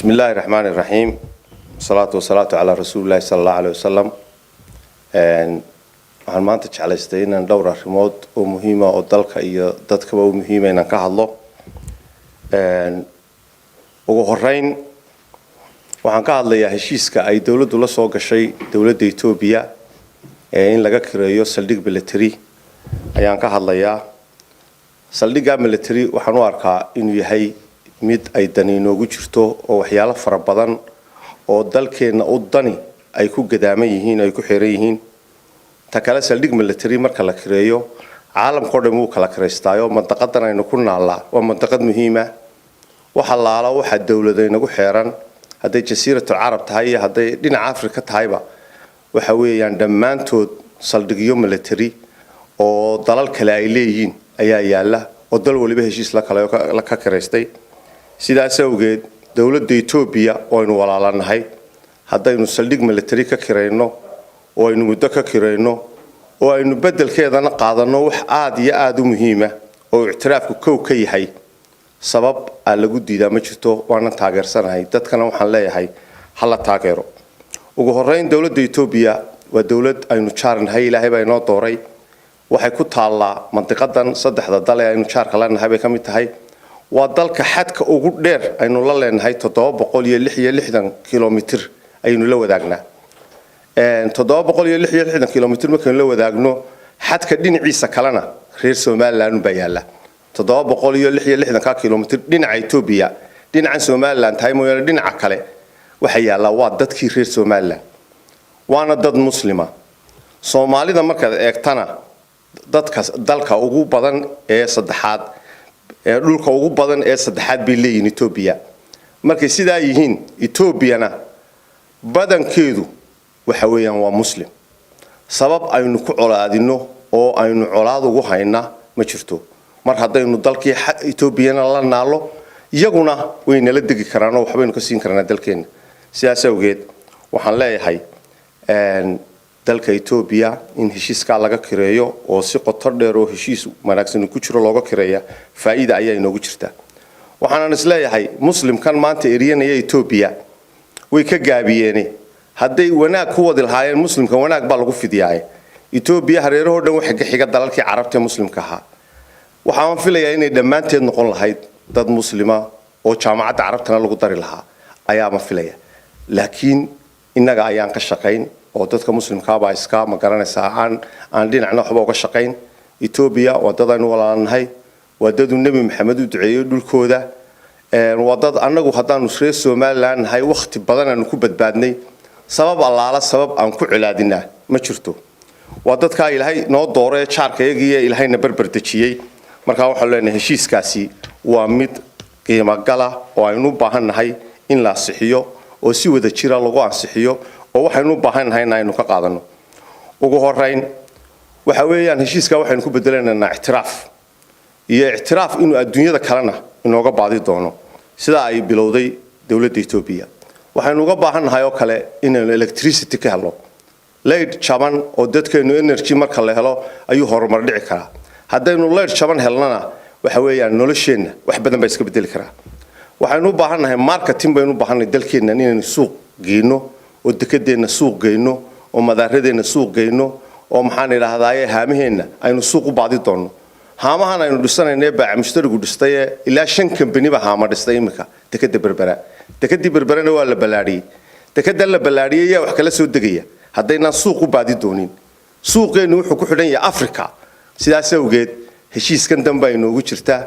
بسم الله الرحمن الرحيم والصلاة والسلام على رسول الله صلى الله عليه وسلم waxaan maanta jeclaystay inaan dhowr arrimood oo muhiim ah oo dalka iyo dadkaba u muhiim ah inaan ka hadlo ugu horeyn waxaan ka hadlayaa heshiiska ay dawladdu la soo gashay dawladda Itoobiya in laga kireeyo saldhig military ayaan ka hadlayaa saldhigga military waxaan u arkaa inuu yahay mid ay dani inoogu jirto oo waxyaalo fara badan oo dalkeena u dani ay ku gadaaman yihiin ay ku xiran yihiin ta kale saldhig military marka la kireeyo caalamka oo dhan uu kala kireystaayo mantaqadan aynu ku naalaa waa mantaqad muhiim ah waxa laala waxa dawladda inagu xeeran haday jasiiratul carab tahay iyo haday dhinaca Afrika tahayba waxa weeyaan dhamaantood saldhigyo military oo dalal kale ay leeyihiin ayaa yaala oo dal waliba heshiis la ka kireystay sidaas awgeed dawladda Itoobiya oo aynu walaalanahay hadaynu saldhig military ka kireyno oo aynu muddo ka kireyno oo aynu bedelkeedana qaadano wax aad iyo aad u muhiim ah oo ictiraafku kow ka yahay sabab lagu diidaa ma jirto waana taageersanahay dadkana waxaan leeyahay hal taageero ugu horeyn dawladda Itoobiya waa dawlad aynu jaarnahay Ilaahay baa inoo dooray waxay ku taalaa mantiqadan saddexda dal ee aynu jaarka leenahay bay kamid tahay waa dalka xadka ugu dheer aynu la leenahay 766 kilomitir aynu la wadaagnaa 766 kilomitir markaynu la wadaagno xadka dhinaciisa kalena reer Soomaaliland baa yaala 766 kilomitir dhinaca Itoobiya dhinaca Soomaaliland tahay mooyaan dhinaca kale waxa yaala waa dadkii reer Soomaaliland waana dad muslima Soomaalida marka eegtana dadka dalka ugu badan ee saddexaad dhulka ugu badan ee saddexaad bay leeyihiin Itoobiya markay sidaa yihiin Itoobiyana badankeedu waxa weeyaan waa muslim sabab aynu ku colaadino oo aynu colaad ugu hayna ma jirto mar hadaynu dalkii Itoobiyana la naalo iyaguna way nala degi karaan oo waxbaynu ka siin karnaa dalkeena sidaas awgeed waxaan leeyahay dalka Itoobiya in heshiiska laga kireeyo oo si qoto dheer oo heshiis wanaagsan ku jiro looga kireeya faa'iido ayaa inoogu jirta waxaan isleeyahay muslimkan maanta eriyanaya Itoobiya way ka gaabiyeen haday wanaag ku wadi lahaayeen muslimka wanaag baa lagu fidiyaay Itoobiya hareeraha dhan waxa ka xiga dalalkii carabta muslimka ahaa waxaan filayaa inay dhamaanteed noqon lahayd dad muslima oo jaamacadda carabtana lagu dari lahaa ayaa ma filaya laakiin inaga ayaan ka shaqeyn oo dadka muslimka baa iska ma garanaysaa aan dhinacna waxba uga shaqeyn Itoobiya waa dad aynu walaalanahay waa dad Nabi Maxamed u duceeyay dhulkooda waa dad anagu hadaan reer Soomaaliland hay waqti badan aan ku badbaadnay sabab allaala sabab aan ku cilaadinaa ma jirto waa dadka Ilaahay noo dooray jaarkaygiiyo Ilaahayna barbardajiyay marka waxa leenahay heshiiskaasi waa mid qiimo gala oo aynu u baahanahay in la saxiyo oo si wada jira lagu ansixiyo oo waxaynu u baahanahay inaynu ka qaadano ugu horeyn waxa weeyaan heshiiska waxaynu ku bedeleynaa ictiraaf inuu adduunyada kalena inooga baadi doono sida ay bilowday dawladda Itoobiya waxaynu uga baahanahay oo kale inaynu electricity ka helo leyd jaban oo dadkeenu energy marka la helo ayuu horumar dhici karaa hadaynu leyd jaban helnana waxa weeyaan nolosheena wax badan ba iska bedeli karaa waxaynu u baahanahay marketing baynu u baahanahay dalkeena inaynu suuq geeyno oo dekedeena suuq geeyno oo madaaradeenna suuq geeyno oo maxaan ilaahdaaye haamaheena aynu suuq u baadi doono haamahan aynu dhisanayna baa mushtarigu dhistay ilaa 5 company ba haama dhistay imika dekadii berberana waa la balaadhiyay dekada la balaadhiyay wax kala soo degaya hadayna suuq u baadi doonin suuqeenu wuxuu ku xidhan yahay Afrika sidaas awgeed heshiiskan dambe ay noogu jirta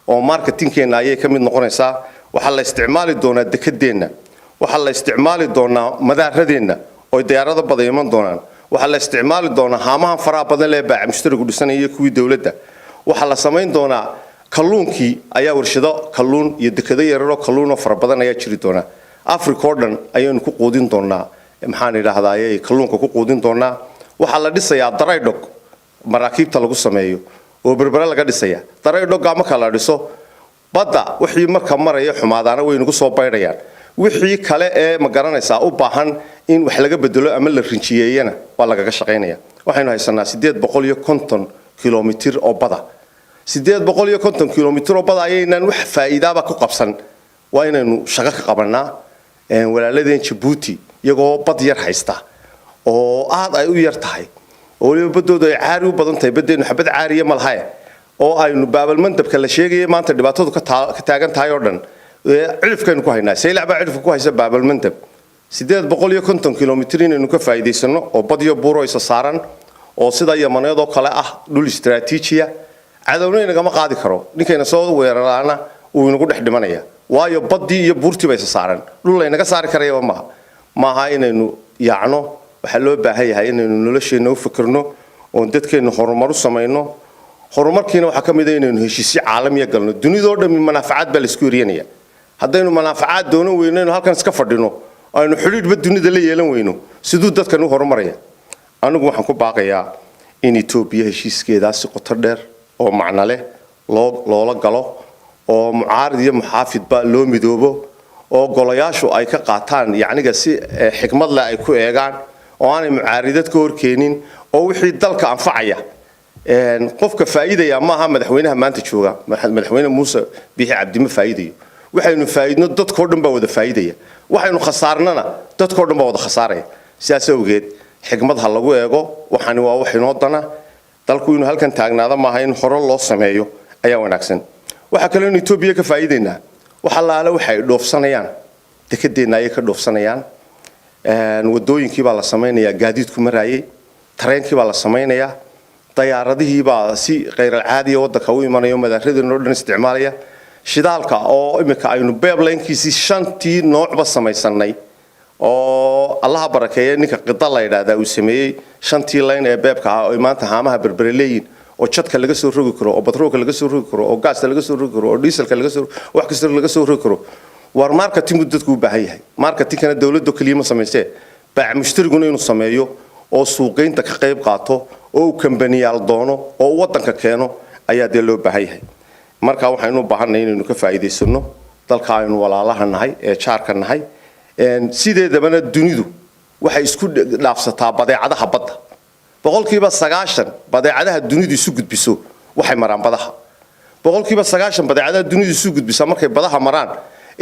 oo marketingkeena ayay ka mid noqonaysaa waxa la isticmaali doonaa dekedeena waxa la isticmaali doonaa madaaradeenna oo diyaarado badan iman doonaan waxa la isticmaali doonaa haamahan faraha badan ee baa mushtarigu dhisanaya kuwii dawladda waxa la sameyn doonaa kalluunkii ayaa warshado kalluun iyo dekado yararo kalluun oo fara badan ayaa jiri doona Afrika oo dhan ayaynu ku quudin doonaa maxaan ilaahdaaye kalluunka ku quudin doonaa waxa la dhisayaa dry dock maraakiibta lagu sameeyo oo berbera laga dhisaya dry dock ama kala dhiso badda wixii marka maraya xumaadana way nagu soo baydhayaan wixii kale ee ma garanaysaa u baahan in wax laga bedelo ama la rinjiyeeyana waa laga shaqeynaya waxaynu haysanaa 850 kilomitir oo bada 850 kilomitir oo bada ayaynan wax faa'iido ba ku qabsan waa inaynu shaqo ka qabanaa walaaladeen Djibouti iyagoo bad yar haysta oo aad ay u yar tahay oo waliba badoodu ay caari u badan tahay badeenu xabad caariye ma lahayn oo aynu baabal mandabka la sheegay maanta dhibaatadu ka taagan tahay oo dhan cilifkaynu ku haynaa saylac baa cilifka ku haysa baabal mandab 850 kilomitir inaynu ka faa'iideysano oo bad iyo buuro isa saaran oo sida Yamaneed oo kale ah dhul istiraatiijiya cadawna inagama qaadi karo ninkayna soo weerarana uu inagu dhex dhimanaya waayo badii iyo buurtii bay isa saaran dhul laynaga saari karaya maaha inaynu yaacno waxa loo baahan yahay inaynu nolosheena u fikirno oo dadkeena horumar u sameeyno horumarkiina waxa kamid ah inaynu heshiisyo caalami ah galno dunida oo dhan manaafacaad baa la isku yeerinaya haddaynu manaafacaad doono weynayno halkan iska fadhino aynu xiriirba dunida la yeelan weyno sidoo dadkan u horumaraya anigu waxaan ku baaqayaa in Ethiopia heshiiskeeda si qoto dheer oo macna leh loola galo oo mucaarid iyo muxaafidba loo midoobo oo golayaashu ay ka qaataan yacniga si xikmad leh ay ku eegaan oo aanay mucaaridad ka horkeenin oo wixii dalka anfacaya qofka faa'iidaya ma aha madaxweynaha maanta jooga madaxweyne Muuse Biixi Cabdi ma faa'iidayo waxaynu faa'iidno dadkoo dhan baa wada faa'iidaya waxaynu khasaarnana dadkoo dhan baa wada khasaaraya sidaas awgeed xikmad ha lagu eego waxani waa wax inoo dana dalku inuu halkan taagnaado maaha in hore loo sameeyo ayaa wanaagsan waxa kale in Ethiopia ka faa'iideynaa waxa laala waxay dhoofsanayaan dekedeena ay ka dhoofsanayaan wadooyinkii baa la sameeynaya gaadiidku maraayay tareenkii baa la sameeynaya dayaaradihii baa si qeyr caadi ah wadanka u imanayo madaxweynaha oo dhan isticmaalaya shidaalka oo imika aynu pipeline-kiisi 5 noocba samaysanay oo Allah barakeeyo ninka qida la yiraahdo uu sameeyay 5 line ee beebka ah oo maanta haamaha berberleeyin oo jadka laga soo rogi karo oo batroolka laga soo rogi karo oo gaasta laga soo rogi karo oo dieselka laga soo wax kasta laga soo rogi karo war marketing dadku u baahan yahay marketingkana dawladdu kaliya ma sameeyay baa mushtariguna inuu sameeyo oo suuqeynta ka qayb qaato oo company-yaal doono oo wadanka keeno ayaa loo baahan yahay marka waxaynu u baahannahay inaynu ka faa'iideysano dalka aynu walaalaha nahay ee jaarka nahay sideedabana dunidu waxay isku dhaafsataa badeecadaha badda boqolkiiba 90 badeecadaha dunidu isu gudbiso waxay maraan badaha boqolkiiba 90 badeecadaha dunidu isu gudbisa markay badaha maraan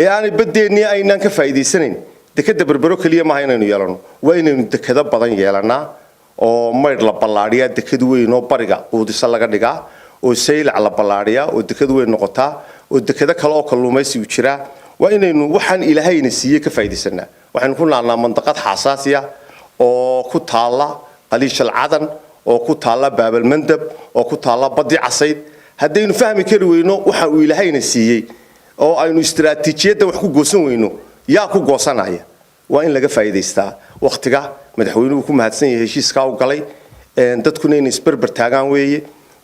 ee aanay badeennii aynaan ka faa'iideysanayn dekada berbero kaliya ma inaynu yeelano waa inaynu dekada badan yeelanaa oo mayd la ballaariyaa dekad weyn oo bariga quudisa laga dhigaa oo saylac la ballaariyaa oo dekad weyn noqotaa oo dekada kale oo kalluumaysi u jira waa inaynu waxaan ilaahayna siiyay ka faa'iideysanaa waxaynu ku naalnaa mandaqad xasaasiya oo ku taala qaliishal cadan oo ku taala baabal mandab oo ku taala badi casayd haddaynu fahmi kari weyno waxa uu ilaahayna siiyay oo aynu istiraatiijiyada wax ku goosan weyno yaa ku goosanaya waa in laga faa'iideystaa waqtiga madaxweynuhu ku mahadsan yahay heshiiska uu galay dadkuna inay isbarbar taagaan weeye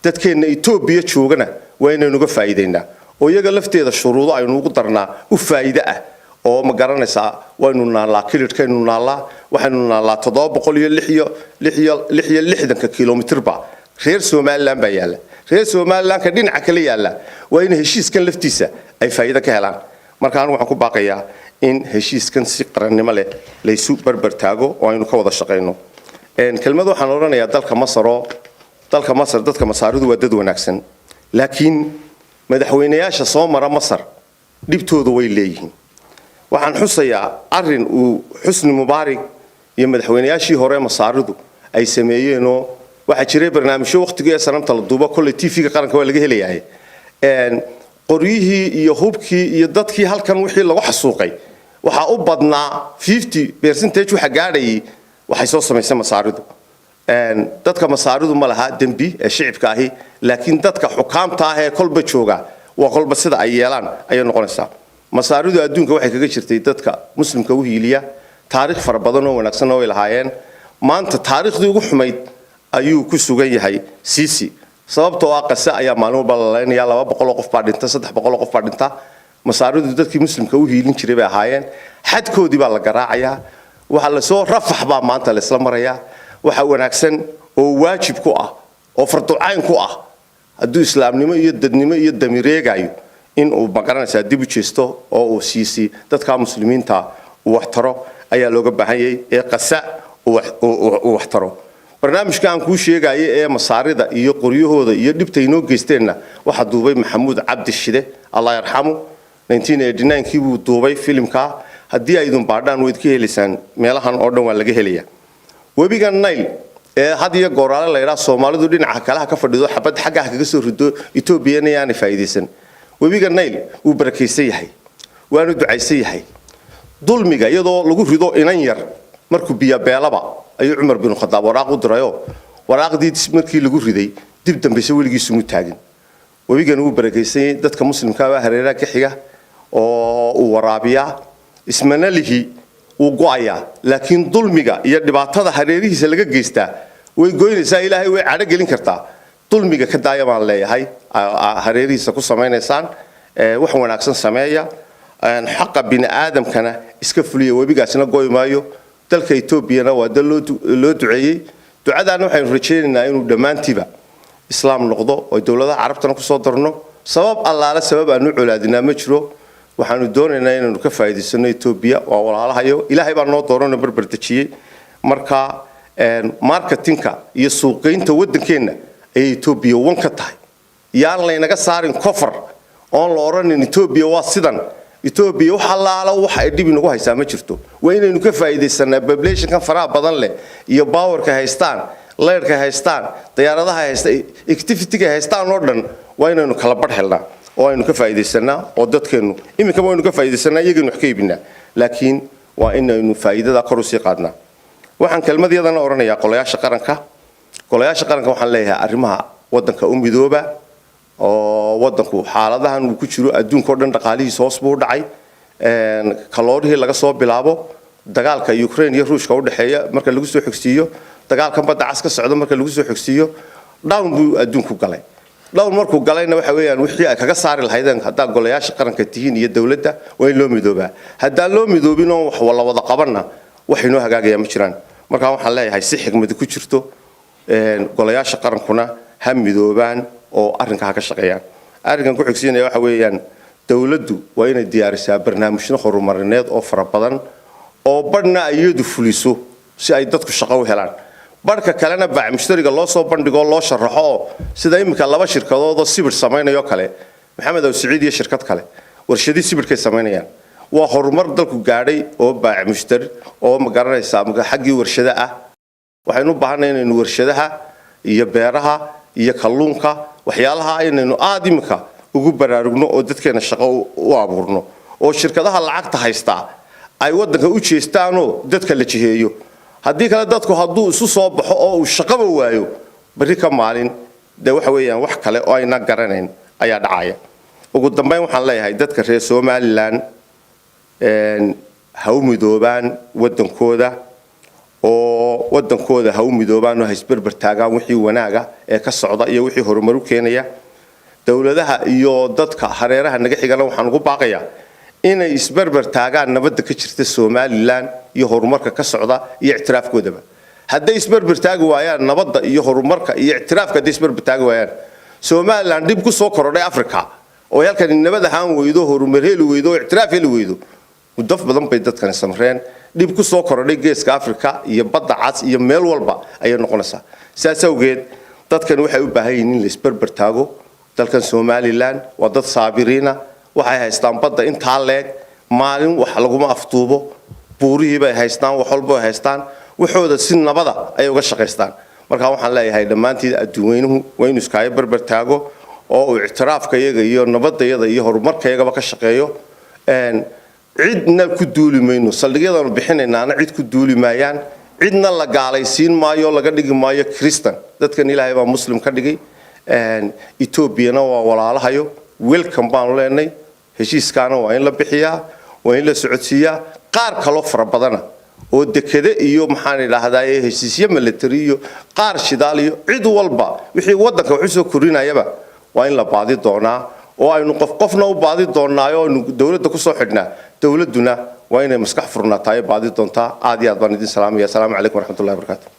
dadkeena Ethiopia joogana waa inaynu uga faa'iideynaa oo iyaga lafteeda shuruudo aynu ugu darnaa u faa'iido ah oo ma garanaysaa waynu naalaa kilidkaynu naalaa waxaynu naalaa 760 kilomitir ba reer Soomaaliland baa yaala reer Soomaaliland ka dhinaca kale yaala waa in heshiiskan laftiisa ay faa'iido ka helaan marka anigu waxaan ku baaqayaa in heshiiskan si qarannimo leh la isu barbar taago oo aynu ka wada shaqeyno kelmad waxaan oranayaa dalka Masar dadka Masaaridu waa dad wanaagsan laakiin madaxweynayaasha soo mara Masar dibtooda way leeyihiin waxaan xusayaa arin uu Xusni Mubaarak iyo madaxweynayaashii hore Masaaridu ay sameeyeen oo waxa jiray barnaamijyo waqtigii sanamta la duubo kulli TV-ga qaranka waa laga helayaa qoryihii iyo hubkii iyo dadkii halkan wixii lagu xasuuqay waxa u badnaa 50% waxa gaadhay waxay soo sameysay Masaaridu dadka Masaaridu ma laha dambi ee shicibka ahi laakiin dadka xukaamta ah ee kolba jooga waa kolba sida ay yeelaan ay noqonaysaa Masaaridu adduunka waxay kaga jirtay dadka muslimka u hiiliya taariikh fara badan oo wanaagsan oo ay lahaayeen maanta taariikhdii ugu xumayd ayuu ku sugan yahay Sisi sababtoo ah qasa ayaa maalin walba la leenayaa 200 qof baa dhinta 300 qof baa dhinta Masaaridu dadkii muslimka u hiilin jiray bay ahaayeen xadkoodii baa la garaacayaa waxa la soo rafax baa maanta la isla marayaa waxa wanaagsan oo waajib ku ah oo fardu cayn ku ah hadduu islaamnimo iyo dadnimo iyo damireegayo in uu magaranaysa dib u jeesto oo uu Sisi dadka muslimiinta wax taro ayaa looga baahan yahay ee qasa oo wax taro barnaamijka aan ku sheegay ee Masaarida iyo qoryahooda iyo dhibta inoo geysteenna waxa duubay Maxamuud Cabdi Shide Allah yarxamo 1989 kii buu duubay filimka haddii aydun baadhaan wayd ka helaysaan meelahan oo dhan waa laga helaya webiga Nile ee had iyo gooraale la yiraahdo Soomaalidu dhinaca kale ka fadhido xabad xagga kaga soo rido Ethiopia yaani faa'iideysan webiga Nile uu barakeysan yahay waanu ducaysan yahay dulmiga iyadoo lagu rido inan yar markuu biyo beelaba ayuu Umar bin Khattab waraaq u dirayo waraaqdii markii lagu riday dib dambeysay weligiisu mu taagin webigan uu barakeysan dadka muslimka ah hareeraha ka xiga oo uu waraabiya ismanalihi uu go'aya laakiin dulmiga iyo dhibaatada hareerihiisa laga geystaa way goynaysaa ilaahay way cadho gelin kartaa dulmiga ka daaya baan leeyahay hareerihiisa ku sameeynaysan wax wanaagsan sameeya xaqa bini aadamkana iska fuliyo webigaasina gooy maayo dalka Ethiopia waa dal loo duceeyay ducadana waxaan rajaynaynaa inuu dhamaantiba islaam noqdo oo dawladaha carabtana ku soo darno sabab allaala sabab aanu culaadinaa ma jiro waxaanu doonaynaa inaanu ka faa'iideysano Ethiopia waa walaalahayo ilaahay baa noo doorano barbartajiyay marka marketingka iyo suuqeynta wadankeena ay Ethiopia wan ka tahay yaan la inaga saarin kofar oo la oranin Ethiopia waa sidan Ethiopia waxa laala waxa ay dib inagu haysaa ma jirto waa inaynu ka faa'iideysanaa population kan faraha badan leh iyo powerka haystaan leerka haystaan diyaaradaha haystaan activity-ga haystaan oo dhan waa inaynu kala badhelnaa oo aynu ka faa'iideysanaa oo dadkeenu iminka waynu ka faa'iideysanaa iyagana wax ka iibinaa laakiin waa inaynu faa'iidada kor u sii qaadnaa waxaan kelmadiyadana oranayaa qolayaasha qaranka waxaan leeyahay arrimaha wadanka u midooba oo wadanku xaaladahan uu ku jiro adduunka oo dhan dhaqaalihiisa hoos buu dhacay kaloorihii laga soo bilaabo dagaalka Ukraine iyo Ruushka u dhaxeeya marka lagu soo xigsiyo dagaalka badda cas ka socdo marka lagu soo xigsiyo down buu adduunku galay down markuu galayna waxa weeyaan wixii ay kaga saari lahaydeen hadaa golayaasha qaranka tihiin iyo dawladda waa in loo midooba hadaa loo midoobin oo wax wada qabanna wax inoo hagaagaya ma jiraan marka waxaan leeyahay si xigmad ku jirto golayaasha qarankuna ha midoobaan oo arrinka ka shaqeeyaan arrinkan ku xigsiinaya waxa weeyaan dawladdu waa inay diyaarisaa barnaamijyo horumarineed oo fara badan oo badna iyadu fuliso si ay dadku shaqo u helaan barka kalena baac mushtariga loo soo bandhigo loo sharaxo sida imika laba shirkadood oo sibir sameeyo kale maxamed oo Saciid iyo shirkad kale warshadii sibirkay sameeyaan waa horumar dalku gaadhay oo baac mushtari oo ma garanaysa ama xaqii warshada ah waxaynu u baahanahay inaynu warshadaha iyo beeraha iyo kalluunka waxyaalaha inaynu aad imika ugu baraarugno oo dadkeena shaqo u abuurno oo shirkadaha lacagta haysta ay wadanka u jeestaan oo dadka la jiheeyo haddii kale dadku hadduu isu soo baxo oo uu shaqaba waayo bari ka maalin waxa weeyaan wax kale oo ayna garanayn ayaa dhacaya ugu dambeyn waxaan leeyahay dadka reer Somaliland ha u midoobaan wadankooda oo wadankooda ha u midoobaan oo isbarbar taagaan wixii wanaaga ee ka socda iyo wixii horumar u keenaya dawladaha iyo dadka hareeraha naga xigana waxaan ugu baaqayaa inay isbarbar taagaan nabadda ka jirta Somaliland iyo horumarka ka socda iyo ictiraafkoodaba hadday isbarbar taagi waayaan nabadda iyo horumarka iyo ictiraafka hadday isbarbar taagi waayaan Somaliland dib ku soo korodhay Afrika oo halkan nabad ahaan weydo horumar heli weydo ictiraaf heli weydo mudaf badan bay dadkan samreen dib ku soo korodhay geeska Afrika iyo badda cas iyo meel walba ay noqonaysaa sidaas awgeed dadkan waxay u baahan yihiin in la isbarbar taago dalkan Somaliland waa dad saabiriina waxay haystaan badda inta leeg maalin wax laguma aftuubo buurihii bay haystaan wax walba ay haystaan waxooda si nabada ay uga shaqeystaan marka waxaan leeyahay dhamaantii adduunyadu waa inuu iska barbar taago oo uu ictiraafka iyaga iyo nabadayada iyo horumarka iyagaba ka shaqeeyo cidna ku duuli mayno saldhigyadana bixinaynaana cid ku duuli maayaan cidna la gaalaysiin maayo laga dhigi maayo Kristan dadkan Ilaahay baa muslim ka dhigay Ethiopia waa walaalahayo welcome baan leenay heshiiskaana waa in la bixiyaa waa in la socodsiiyaa qaar kale fara badan oo dekade iyo maxaan ilaahadaa heshiisyo military iyo qaar shidaal iyo cid walba wixii wadanka wuxuu soo korinayaba waa in la baadi doonaa oo aynu qofna u baadi doonaayo oo dawladda ku soo xidhnaa dawladuna waa inay maskax furnaataa baadi doontaa aad iyo aad baan idin salaamaya assalaamu calaykum waraxmatullaahi wabarakaatuh